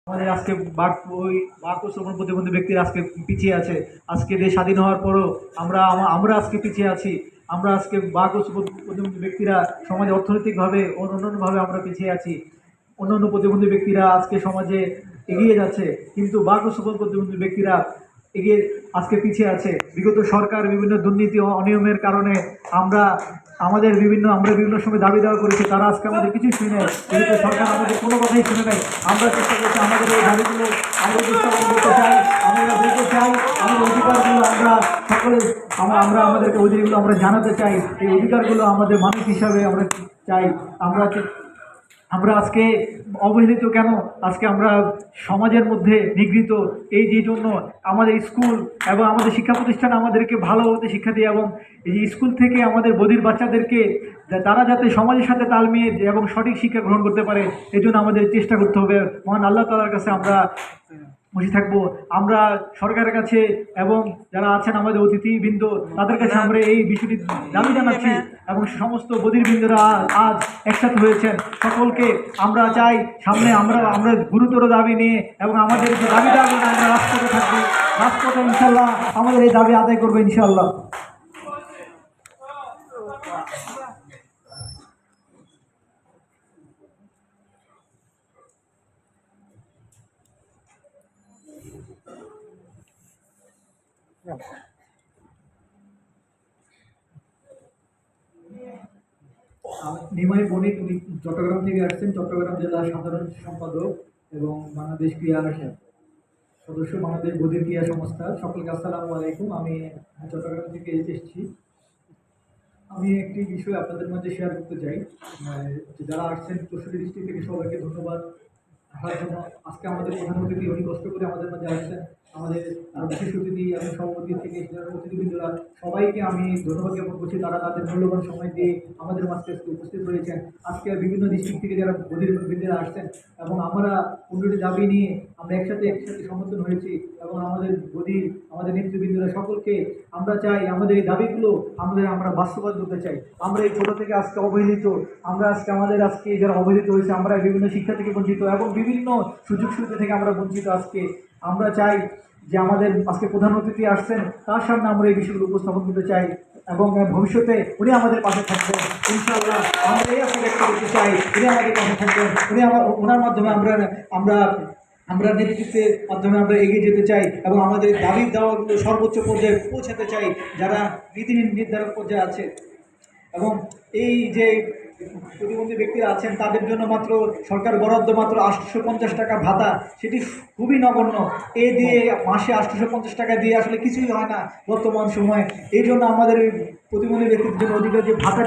আমাদের আজকে বাক ও শ্রবণ প্রতিবন্ধী ব্যক্তিরা আজকে পিছিয়ে আছে। আজকে দেশ স্বাধীন হওয়ার পরও আমরা আজকে পিছিয়ে আছি। আমরা আজকে বাক ও শ্রবণ প্রতিবন্ধী ব্যক্তিরা সমাজে অর্থনৈতিকভাবে ও অন্যান্যভাবে আমরা পিছিয়ে আছি। অন্যান্য প্রতিবন্ধী ব্যক্তিরা আজকে সমাজে এগিয়ে যাচ্ছে, কিন্তু বাক ও শ্রবণ প্রতিবন্ধী ব্যক্তিরা এগিয়ে আজকে পিছিয়ে আছে। বিগত সরকার বিভিন্ন দুর্নীতি ও অনিয়মের কারণে আমরা আমরা বিভিন্ন সময় দাবি দেওয়া করেছি, তারা আজকে আমাদের কিছুই শুনে নেয়। কিন্তু সরকার আমাদের কোনো কথাই শুনে নেয়। আমরা চেষ্টা করছি আমাদের এই দাবিগুলো আমরা উপস্থাপন করতে চাই, আমরা বলতে চাই আমাদের অধিকারগুলো আমরা সকলে আমাদেরকে অধিকারগুলো আমরা জানাতে চাই। এই অধিকারগুলো আমাদের মানুষ হিসাবে আমরা চাই। আমরা আজকে অবহেলিত কেন, আজকে আমরা সমাজের মধ্যে নিগৃহীত, এই যে জন্য আমাদের স্কুল এবং আমাদের শিক্ষা প্রতিষ্ঠান আমাদেরকে ভালো হতে শিক্ষা দিয়ে, এবং এই যে স্কুল থেকে আমাদের বধির বাচ্চাদেরকে তারা যাতে সমাজের সাথে তাল মিলিয়ে এবং সঠিক শিক্ষা গ্রহণ করতে পারে, এই জন্য আমাদের চেষ্টা করতে হবে। মহান আল্লাহ তাআলার কাছে আমরা বসে থাকবো। আমরা সরকারের কাছে এবং যারা আছেন আমাদের অতিথিবৃন্দ তাদের কাছে আমরা এই বিষয়টি দাবি জানাচ্ছি, এবং সমস্ত বধিরবৃন্দরা আজ একসাথে হয়েছেন। সকলকে আমরা চাই সামনে আমরা গুরুতর দাবি নিয়ে এবং আমাদের যে দাবি আমরা রাজপথে থাকবো, রাজপথে ইনশাল্লাহ আমাদের এই দাবি আদায় করবো ইনশাল্লাহ। নিমাই বণিক, উনি চট্টগ্রাম থেকে আসছেন, চট্টগ্রাম জেলার সাধারণ সম্পাদক এবং বাংলাদেশ ক্রিয়া সদস্য, বাংলাদেশ বধির ক্রিয়া সংস্থা। সকলকে আসসালামু আলাইকুম। আমি চট্টগ্রাম থেকে এসেছি। আমি একটি বিষয় আপনাদের মাঝে শেয়ার করতে চাই। যারা আসছেন 64 ডিস্ট্রিক্ট থেকে, সবাইকে ধন্যবাদ আসার জন্য। আজকে আমাদের প্রধান অতিথি অনেক কষ্ট করে আমাদের মাঝে আসছেন। আমাদের বিশেষ অতিথি এবং সভাপতি থেকে অতিথিবৃন্দরা সবাইকে আমি ধন্যবাদ জ্ঞাপন করছি। তারা তাদের মূল্যবান সময় দিয়ে আমাদের মাঝে উপস্থিত হয়েছেন। আজকে বিভিন্ন ডিস্ট্রিক্ট থেকে যারা বধিরবৃন্দরা আসছেন, এবং আমরা 15টি দাবি নিয়ে আমরা একসাথে সমর্থন হয়েছি, এবং আমাদের নেতৃবৃন্দরা সকলকে আমরা চাই আমাদের এই দাবিগুলো আমরা বাস্তবায়ন করতে চাই। আমরা এই ছোটো থেকে আজকে অবহেলিত, আজকে যারা অবহেলিত হয়েছে, আমরা বিভিন্ন শিক্ষা থেকে বঞ্চিত এবং বিভিন্ন সুযোগ সুবিধা থেকে আমরা বঞ্চিত। আজকে আমরা চাই যে আমাদের আজকে প্রধান অতিথি আসছেন, তার সামনে আমরা এই বিষয়গুলো উপস্থাপন করতে চাই, এবং ভবিষ্যতে উনি আমাদের পাশে থাকবেন ইনশাআল্লাহ। আমরা এই আশা ব্যক্ত করতে চাই উনি আমাদের পাশে থাকবেন। ওনার মাধ্যমে আমরা নেতৃত্বের মাধ্যমে আমরা এগিয়ে যেতে চাই, এবং আমাদের দাবি দেওয়াগুলো সর্বোচ্চ পর্যায়ে পৌঁছাতে চাই যারা নীতি নির্ধারক পর্যায়ে আছে। এবং এই যে প্রতিবন্ধী ব্যক্তিরা আছেন তাদের জন্য সরকার বরাদ্দ মাত্র 850 টাকা ভাতা, সেটি খুবই নগণ্য। এ দিয়ে মাসে 850 টাকা দিয়ে আসলে কিছুই হয় না বর্তমান সময়ে। এই জন্য আমাদের প্রতিবন্ধী ব্যক্তিদের জন্য অধিকার যে ভাতা